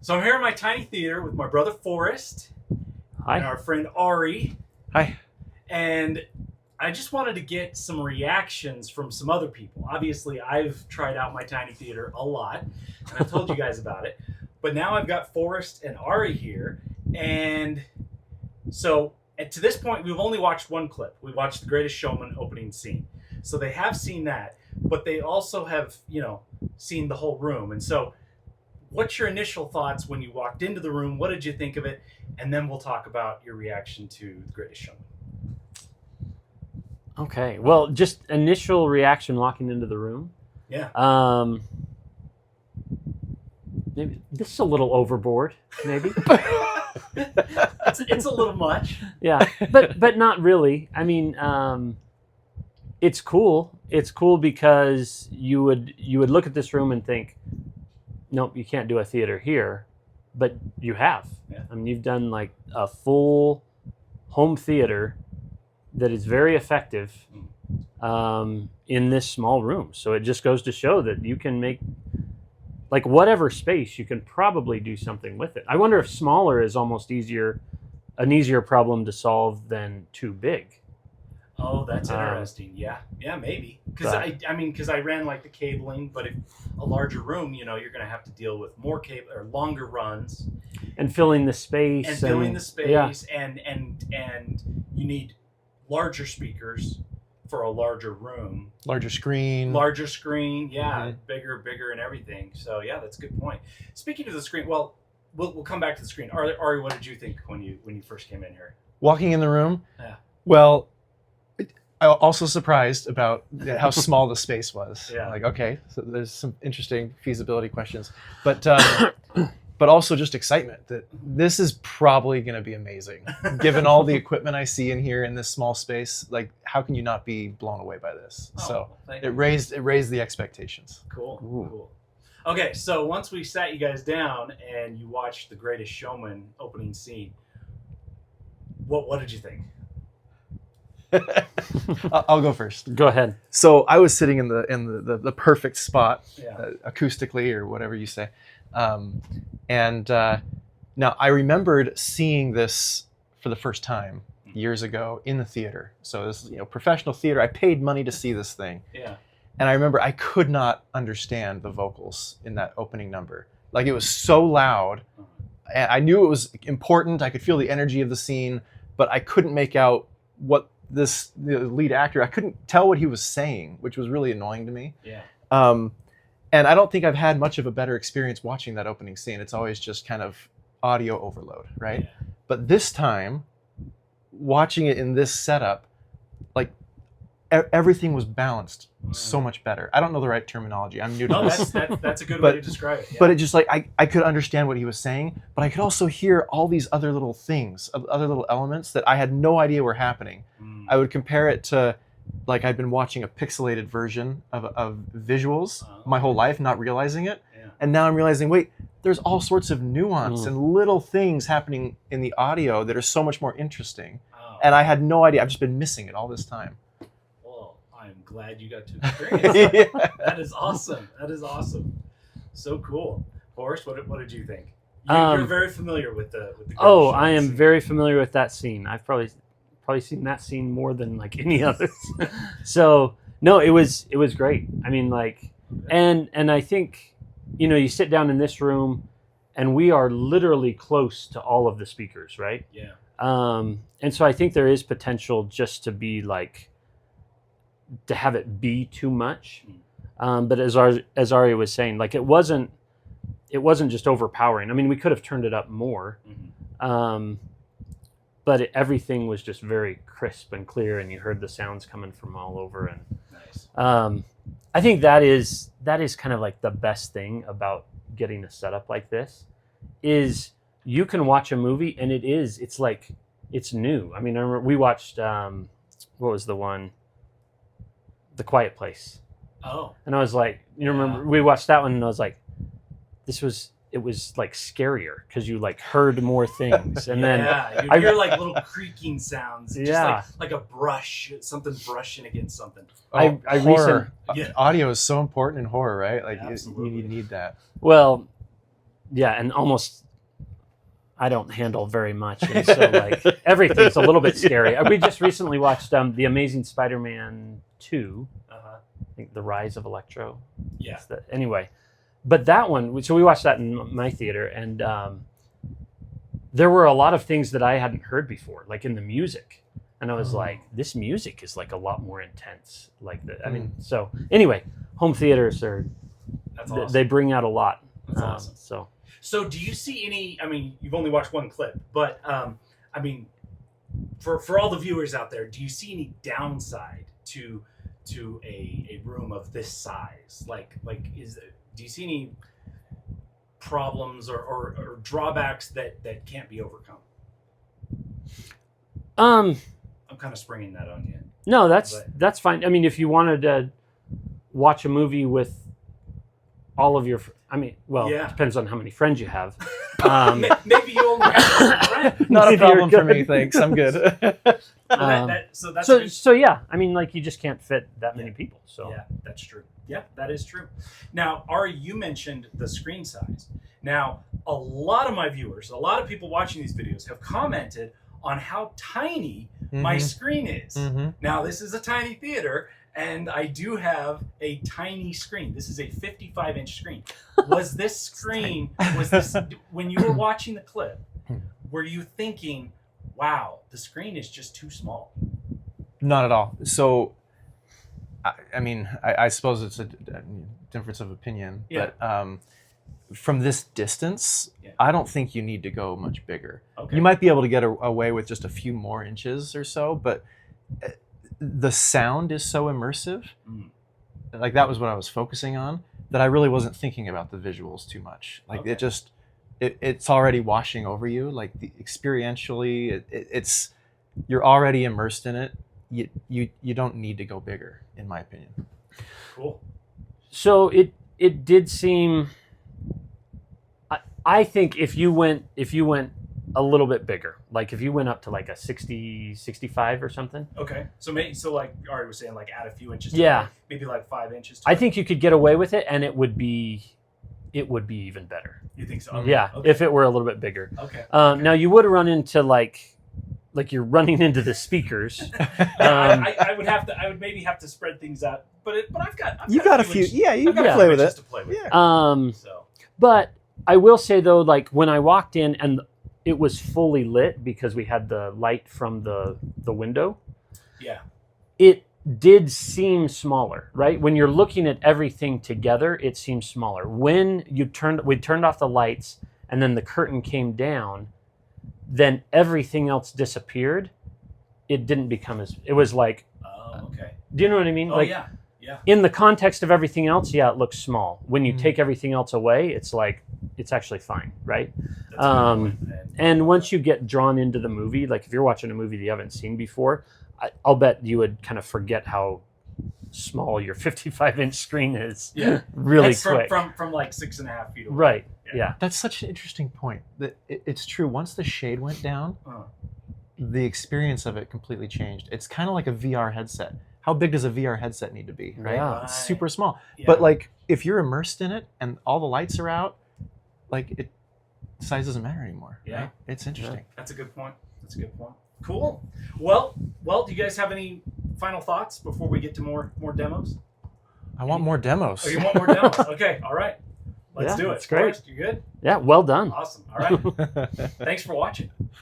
So I'm here in my tiny theater with my brother Forrest. Hi. And our friend Arie. Hi. And I just wanted to get some reactions from some other people. Obviously, I've tried out my tiny theater a lot, and I've told you guys about it. But now I've got Forrest and Arie here. And so to this point, we've only watched one clip. We watched The Greatest Showman opening scene. So they have seen that, but they also have, seen the whole room. And so what's your initial thoughts when you walked into the room? What did you think of it? And then we'll talk about your reaction to The Greatest Showman. Okay. Well, just initial reaction walking into the room. Yeah. Maybe this is a little overboard. Maybe. it's a little much. Yeah, but not really. I mean, it's cool. It's cool because you would look at this room and think, nope, you can't do a theater here, but you have. Yeah. I mean, you've done like a full home theater that is very effective in this small room. So it just goes to show that you can make, like, whatever space, you can probably do something with it. I wonder if smaller is almost an easier problem to solve than too big. Oh, that's interesting. Yeah, maybe. Because I ran like the cabling, but if a larger room, you're going to have to deal with more cable or longer runs, and filling the space, yeah. and you need larger speakers for a larger room, larger screen, yeah, mm-hmm. bigger and everything. So yeah, that's a good point. Speaking of the screen, well, we'll come back to the screen. Arie, what did you think when you first came in here? Walking in the room, yeah. Well, I was also surprised about how small the space was. Yeah. Like, okay, so there's some interesting feasibility questions, but also just excitement that this is probably going to be amazing. Given all the equipment I see in here in this small space, like, how can you not be blown away by this? So it raised the expectations. Cool. Cool. Okay, so once we sat you guys down and you watched The Greatest Showman opening scene, what did you think? I'll go first. Go ahead. So I was sitting in the perfect spot, yeah. Acoustically or whatever you say, and now I remembered seeing this for the first time years ago in the theater. So this, professional theater. I paid money to see this thing. Yeah. And I remember I could not understand the vocals in that opening number. Like, it was so loud, and I knew it was important. I could feel the energy of the scene, but I couldn't make out what the lead actor, I couldn't tell what he was saying, which was really annoying to me. Yeah. And I don't think I've had much of a better experience watching that opening scene. It's always just kind of audio overload, right? Yeah. But this time, watching it in this setup, like, everything was balanced so much better. I don't know the right terminology. I'm new to this. That's a good way to describe it. Yeah. But it just, like, I could understand what he was saying, but I could also hear all these other little things, other little elements that I had no idea were happening. I would compare it to, like, I'd been watching a pixelated version of visuals my whole life, not realizing it. Yeah. And now I'm realizing, wait, there's all sorts of nuance and little things happening in the audio that are so much more interesting. Oh. And I had no idea. I've just been missing it all this time. Well, I'm glad you got to experience that. Yeah. That is awesome. So cool. Forrest, what did you think? You're very familiar with the I am very familiar with that scene. I've probably seen that scene more than like any others. So no, it was great. I mean, like, and I think, you sit down in this room and we are literally close to all of the speakers, right? Yeah. And so I think there is potential just to be like, to have it be too much. But as Arie was saying, like, it wasn't just overpowering. I mean, we could have turned it up more. But everything was just very crisp and clear, and you heard the sounds coming from all over. And nice. I think that is kind of like the best thing about getting a setup like this, is you can watch a movie and it's like, it's new. I mean, I remember we watched, what was the one? The Quiet Place. Oh. And I was like, remember we watched that one, and I was like, it was like scarier because you like heard more things, and then you hear like little creaking sounds, yeah, just like a brush, something brushing against something. Horror. Audio is so important in horror, right? Like, you need that. Well, Yeah, and almost I don't handle very much, and so like everything's a little bit scary. We just recently watched The Amazing Spider-Man 2. I think The Rise of Electro. Yeah. Anyway, but that one, so we watched that in my theater, and there were a lot of things that I hadn't heard before, like in the music. And I was like, this music is like a lot more intense. Like, I mean, so anyway, home theaters are, That's awesome. They bring out a lot. That's awesome. So do you see any, I mean, you've only watched one clip, but I mean, for all the viewers out there, do you see any downside to a room of this size? Like do you see any problems or drawbacks that can't be overcome? I'm kind of springing that on you. No, that's fine. I mean, if you wanted to watch a movie with all of your, it depends on how many friends you have. Maybe you only have one friend. Not a problem for me, thanks. I'm good. So yeah, I mean, like you just can't fit that many people. So yeah, that's true. Yeah, that is true. Now, Arie, you mentioned the screen size. Now, a lot of my viewers, a lot of people watching these videos have commented on how tiny my screen is. Now, this is a tiny theater, and I do have a tiny screen. This is a 55-inch screen. Was this screen, when you were watching the clip, were you thinking, wow, the screen is just too small? Not at all. So, I mean, I suppose it's a difference of opinion, but from this distance, I don't think you need to go much bigger. Okay. You might be able to get away with just a few more inches or so, but the sound is so immersive, like that was what I was focusing on, that I really wasn't thinking about the visuals too much. Like it's already washing over you. Like experientially, it's you're already immersed in it. You don't need to go bigger, in my opinion. Cool. So it did seem. I think if you went a little bit bigger, like if you went up to like a 60, 65 or something. Okay. So like Arie was saying, like add a few inches. Yeah. Maybe like 5 inches. I think you could get away with it, and it would be even better. You think so? Okay. Yeah. Okay. If it were a little bit bigger. Okay. Now you would run into like you're running into the speakers. I would maybe have to spread things out, but I've got a few. Yeah, you can play with it. To play with. Yeah. But I will say though, like when I walked in and it was fully lit because we had the light from the window. Yeah. It did seem smaller, right? When you're looking at everything together, it seems smaller. When we turned off the lights and then the curtain came down, then everything else disappeared. It didn't become it was like, oh, okay. Do you know what I mean? Oh, like, yeah. In the context of everything else, yeah, it looks small. When you take everything else away, it's like, it's actually fine, right? And once you get drawn into the movie, like if you're watching a movie that you haven't seen before, I'll bet you would kind of forget how small your 55-inch screen is. Yeah, really quick. From like 6.5 feet away. Right. Yeah. That's such an interesting point. That it's true. Once the shade went down, the experience of it completely changed. It's kind of like a VR headset. How big does a VR headset need to be? Right. Yeah. It's super small. Yeah. But like if you're immersed in it and all the lights are out, like size doesn't matter anymore. Yeah. Right? It's interesting. Yeah. That's a good point. Cool. Well, do you guys have any final thoughts before we get to more demos? I want more demos. Oh, you want more demos? Okay. All right. Let's do it. That's great. Forrest, you good? Yeah. Well done. Awesome. All right. Thanks for watching.